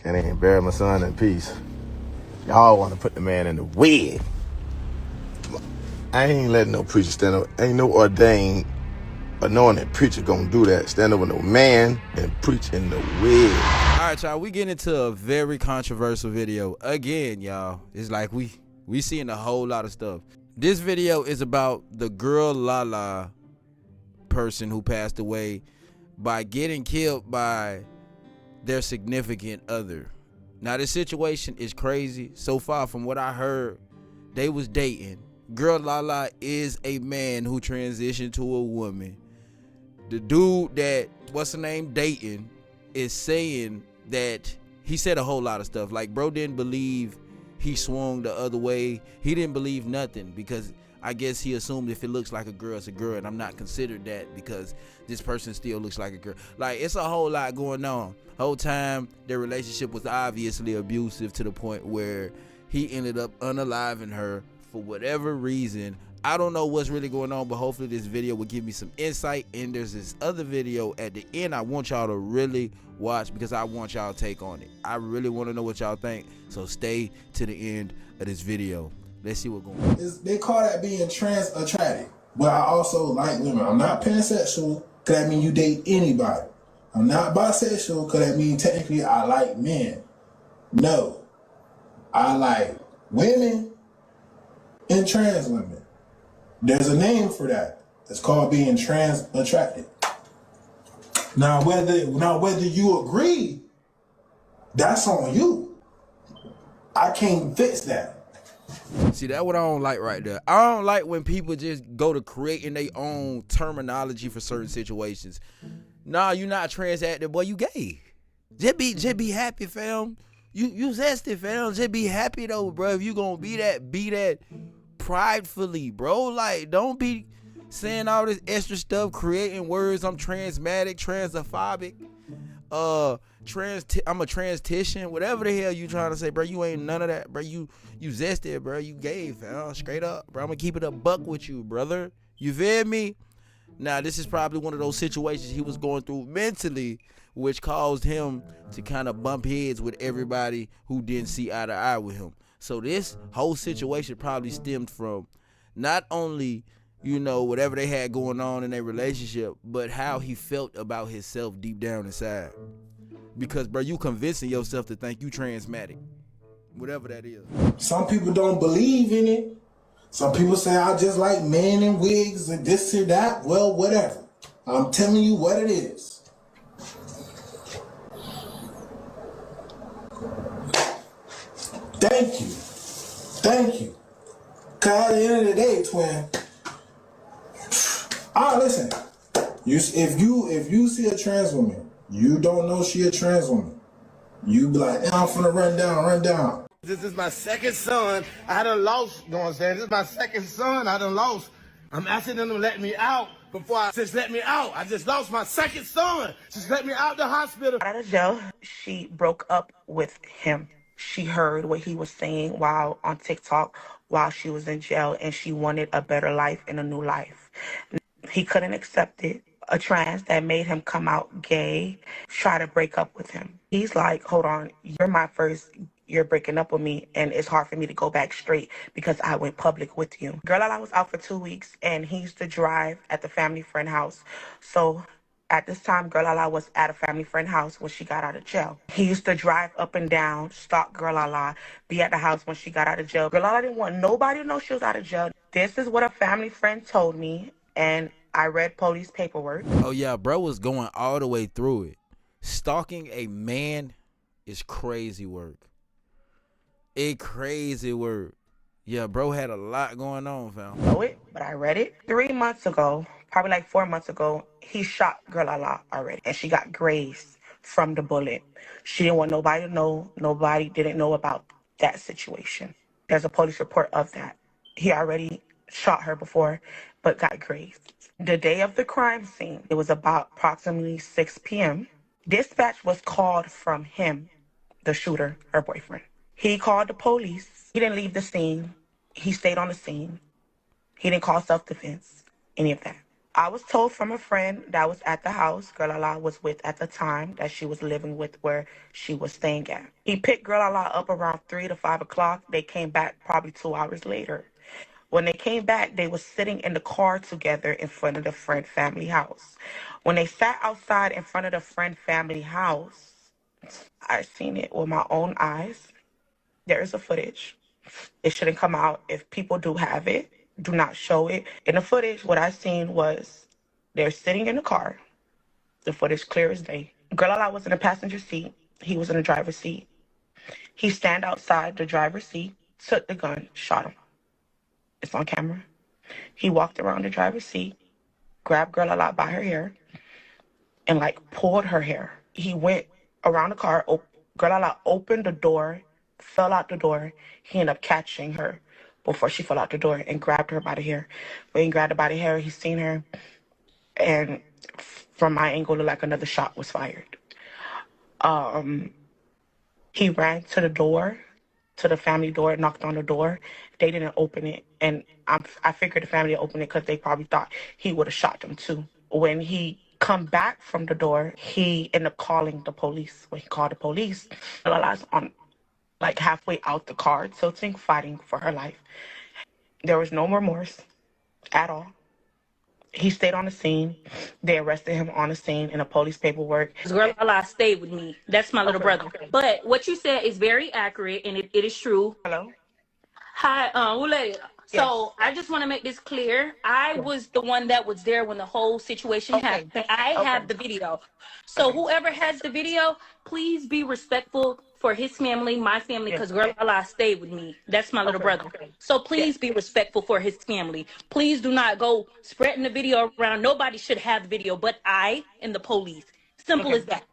and they ain't bury my son in peace. Y'all want to put the man in the wig. I ain't letting no preacher stand up. Ain't no ordained or knowing that preacher gonna do that. Stand up with no man and preach in the wig. All right, y'all. We get into a very controversial video again, y'all. It's like we seeing a whole lot of stuff. This video is about the girl Lala person who passed away by getting killed by their significant other. Now this situation is crazy. So far from what I heard, they was dating. Girl Lala is a man who transitioned to a woman. The dude that what's the name dating is saying that he said a whole lot of stuff. Like, bro didn't believe he swung the other way. He didn't believe nothing because I guess he assumed if it looks like a girl, it's a girl, and I'm not considered that because this person still looks like a girl. Like, it's a whole lot going on. Whole time their relationship was obviously abusive to the point where he ended up unaliving her for whatever reason. I don't know what's really going on, but hopefully this video will give me some insight. And there's this other video at the end I want y'all to really watch because I want y'all to take on it. I really want to know what y'all think, so stay to the end of this video. Let's see what's going on. They call that being trans attracted, but I also like women. I'm not pansexual, because that mean you date anybody. I'm not bisexual, because that mean technically I like men. No, I like women and trans women. There's a name for that. It's called being trans attracted. Now whether you agree, that's on you. I can't fix that. See, that's what I don't like right there. I don't like when people just go to creating their own terminology for certain situations. Nah, you not trans active, boy, you gay. Just be happy, fam. You zesty, fam. Just be happy though, bro. If you gonna be that pridefully, bro. Like, don't be saying all this extra stuff, creating words. I'm transmatic, transphobic, I'm a transition, whatever the hell you trying to say, bro. You ain't none of that, bro. You zesty, bro. You gay, fam. Straight up, bro. I'm gonna keep it a buck with you, brother. You feel me? Now, this is probably one of those situations he was going through mentally, which caused him to kind of bump heads with everybody who didn't see eye to eye with him. So this whole situation probably stemmed from not only, you know, whatever they had going on in their relationship, but how he felt about himself deep down inside. Because, bro, you convincing yourself to think you transmatic, whatever that is. Some people don't believe in it. Some people say I just like men in wigs and this or that. Well, whatever. I'm telling you what it is. Thank you. Thank you. Cause at the end of the day, twin. Listen. If you see a trans woman, you don't know she a trans woman. You be like, I'm finna run down. This is my second son. I done lost, you know what I'm saying? This is my second son I done lost. I'm asking them to let me out before I just let me out. I just lost my second son. Just let me out the hospital. Out of jail, she broke up with him. She heard what he was saying while on TikTok while she was in jail, and she wanted a better life and a new life. He couldn't accept it. A trans that made him come out gay, try to break up with him. He's like, hold on, you're breaking up with me, and it's hard for me to go back straight because I went public with you. Girl Lala was out for 2 weeks, and he used to drive at the family friend house. So at this time, Girl Lala was at a family friend house when she got out of jail. He used to drive up and down, stalk Girl Lala, be at the house when she got out of jail. Girl Lala didn't want nobody to know she was out of jail. This is what a family friend told me, and I read police paperwork. Oh yeah, bro was going all the way through it. Stalking a man is crazy work. Crazy work. Yeah, bro had a lot going on, fam. Know it, but I read it 3 months ago, probably like 4 months ago. He shot Girl Lala already, and she got grazed from the bullet. She didn't want nobody to know. Nobody didn't know about that situation. There's a police report of that. He already shot her before, but got grazed. The day of the crime scene, it was about approximately 6 p.m. Dispatch was called from him, the shooter, her boyfriend. He called the police. He didn't leave the scene. He stayed on the scene. He didn't call self-defense, any of that. I was told from a friend that was at the house Girl Lala was with at the time that she was living with where she was staying at. He picked Girl Lala up around 3 to 5 o'clock. They came back probably 2 hours later. When they came back, they were sitting in the car together in front of the friend family house. When they sat outside in front of the friend family house, I seen it with my own eyes. There is a footage. It shouldn't come out. If people do have it, do not show it. In the footage, what I seen was they're sitting in the car. The footage clear as day. Girl Lala was in the passenger seat. He was in the driver's seat. He stand outside the driver's seat, took the gun, shot him. It's on camera. He walked around the driver's seat, grabbed Girl Lala by her hair, and like pulled her hair. He went around the car. Girl Lala opened the door, fell out the door. He ended up catching her before she fell out the door and grabbed her by the hair. When he grabbed her by the hair, he seen her, and from my angle, it looked like another shot was fired. He ran to the door, to the family door, knocked on the door. They didn't open it, and I figured the family opened it because they probably thought he would have shot them too. When he come back from the door, he ended up calling the police. When he called the police, Lala's on like halfway out the car, tilting, fighting for her life. There was no remorse at all. He stayed on the scene. They arrested him on the scene in a police paperwork. Girl Lala stayed with me. That's my little brother. Okay. But what you said is very accurate, and it is true. Hello? Hi, Wulele. So I just want to make this clear. I was the one that was there when the whole situation happened. I have the video. So whoever has the video, please be respectful for his family, my family, because Girl Lala stayed with me. That's my little brother. So please be respectful for his family. Please do not go spreading the video around. Nobody should have the video but I and the police. Simple as that.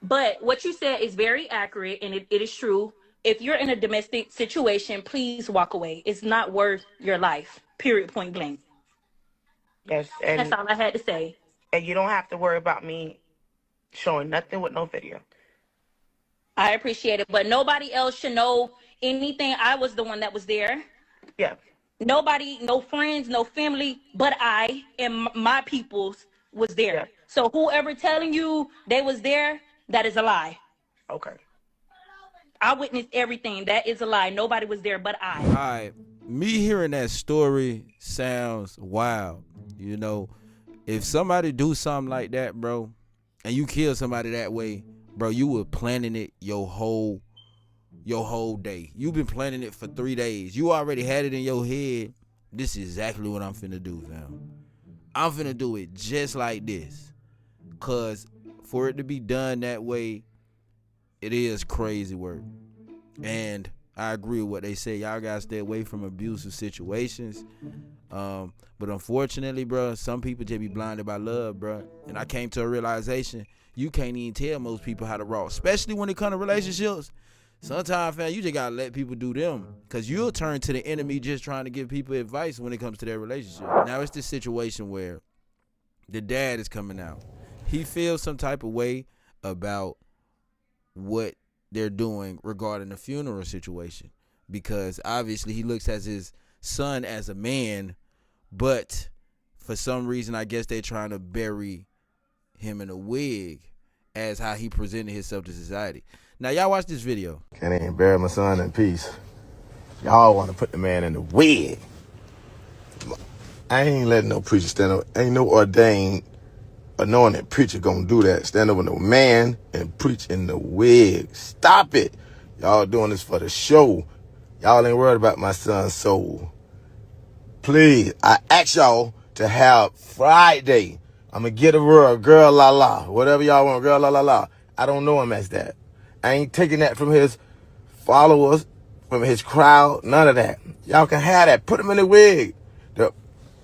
But what you said is very accurate, and it is true. If you're in a domestic situation, please walk away. It's not worth your life. Period. Point blank. Yes, That's all I had to say. and you don't have to worry about me showing nothing with no video. I appreciate it, but nobody else should know anything. I was the one that was there. Yeah. Nobody, no friends, no family, but I and my peoples was there. Yeah. So whoever telling you they was there, that is a lie. Okay. I witnessed everything. That is a lie. Nobody was there but I. All right, me hearing that story sounds wild. You know, if somebody do something like that, bro, and you kill somebody that way, bro, you were planning it your whole day. You've been planning it for 3 days. You already had it in your head. This is exactly what I'm finna do, fam. I'm finna do it just like this. Cause for it to be done that way, it is crazy work. And I agree with what they say. Y'all gotta stay away from abusive situations. But unfortunately, bro, some people just be blinded by love, bro. And I came to a realization, you can't even tell most people how to rock, especially when it comes to relationships. Sometimes, fam, you just gotta let people do them, because you'll turn to the enemy just trying to give people advice when it comes to their relationship. Now, it's this situation where the dad is coming out. He feels some type of way about what they're doing regarding the funeral situation, because obviously he looks at his son as a man, but for some reason I guess they're trying to bury him in a wig as how he presented himself to society. Now y'all watch this video. Can't even bury my son in peace. Y'all want to put the man in the wig. I ain't letting no preacher stand up. Ain't no ordained, anointed preacher gonna do that. Stand up with no man and preach in the wig. Stop it. Y'all doing this for the show. Y'all ain't worried about my son's soul. Please, I ask y'all to have Friday. I'm gonna get a word, Girl Lala. Whatever y'all want, Girl Lala. I don't know him as that. I ain't taking that from his followers, from his crowd, none of that. Y'all can have that. Put him in the wig.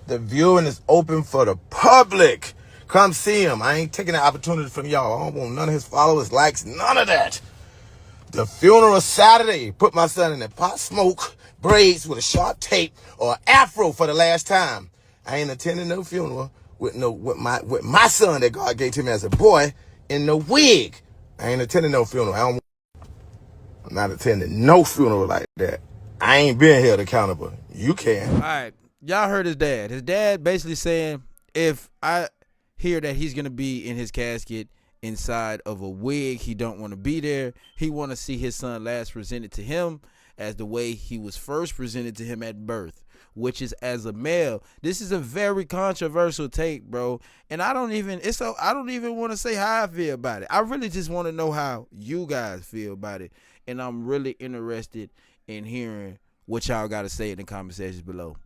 The viewing is open for the public. Come see him. I ain't taking the opportunity from y'all. I don't want none of his followers, likes, none of that. The funeral Saturday. Put my son in the pot smoke, braids with a sharp tape, or afro for the last time. I ain't attending no funeral with my son that God gave to me as a boy in the wig. I ain't attending no funeral. I'm not attending no funeral like that. I ain't being held accountable. You can. All right, y'all heard his dad. His dad basically saying, if I hear that he's gonna be in his casket inside of a wig, he don't want to be there. He want to see his son last presented to him as the way he was first presented to him at birth, which is as a male. This is a very controversial take, bro. And I don't even want to say how I feel about it. I really just want to know how you guys feel about it. And I'm really interested in hearing what y'all got to say in the comment sections below.